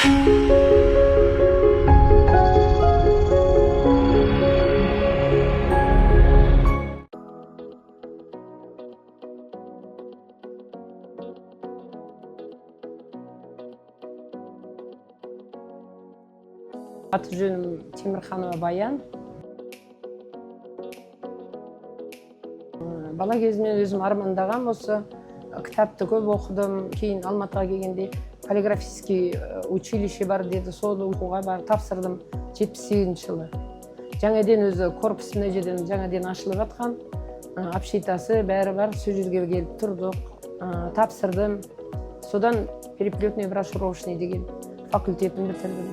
Аты жөнім Темірханова Баян. Бала кезімнен өзім армандағам осы кітапты көп оқыдым. Кейін Алматыға келгенде полиграфический училище бар деді, соны оқуға барып тапсырдым 78 жылы. Жаңадан өзі корпус мына жерден жаңадан ашылып жатқан, общитасы бәрі бар, сол жерге келіп тұрдық, тапсырдым. Содан переплетный брошюровочный деген факультетін бітірдім.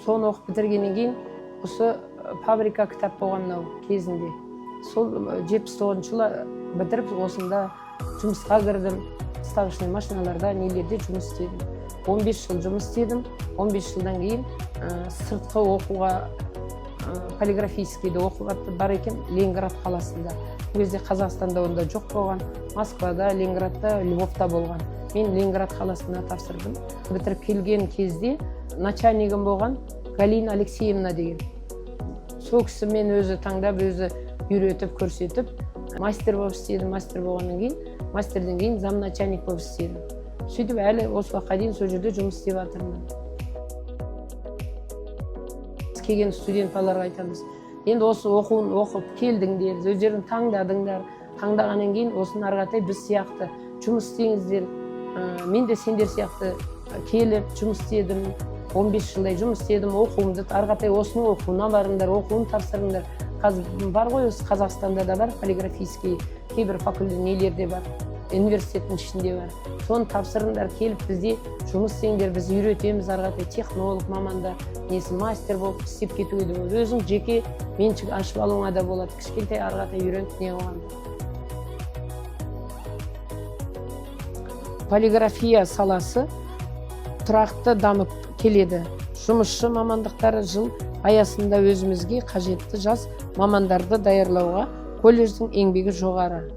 Соны оқып бітіргеннен кейін осы фабрика кітап болған мынау кезінде. Сол 79 жылы бітіріп осында жұмысқа кірдім. Ставочный машиналарда нелерде жұмыс істедім. 15 жыл жұмыс істедім. 15 жылдан кейін сыртқы оқуға полиграфическийді оқуға бар екен Ленинград қаласында. Бұл кезде Қазақстанда онда жоқ болған. Москвада, Ленинградта, Львовта болған. Мен Ленинград қаласына тапсырдым. Бітіріп келген кезде начальнигім болған Галина Алексеевна деген. Сол кісі мен өзі таңдап, өзі үйретіп, көрсетіп, мастер болып істедім. Мастер болғаннан кейін, мастерден кейін замначальник болып істедім. Сөйтіп әлі осы уақытқа дейін сол жерде жұмыс істеп жатырмын. Келген студент балаларға айтамыз. Енді осы оқуын оқып келдіңдер, өздерің таңдадыңдар. Таңдағаннан кейін осыны ары қаратай біз сияқты жұмыс істеңіздер. Мен де сендер сияқты келіп жұмыс істедім. 15 жылдай жұмыс істедім, оқуымды ары қаратай осының оқуына барыңдар, оқуын тапсырыңдар. Қазір бар ғой, осы Қазақстанда да бар, полиграфический кейбір факультет нелерде бар, университеттің ішінде бар. Соны тапсырыңдар, келіп бізде жұмыс істеңдер, біз үйретеміз, ары қаратай технолог мамандар, несі мастер болып істеп кетуге де болады. Өзің жеке меншік ашып алуыңа да болады. Кішкентай ары қаратай үйреніп не қылған. Полиграфия саласы тұрақты дамып келеді. Жұмысшы мамандықтары жыл аясында өзімізге қажетті жас мамандарды даярлауға колледждің еңбегі жоғары.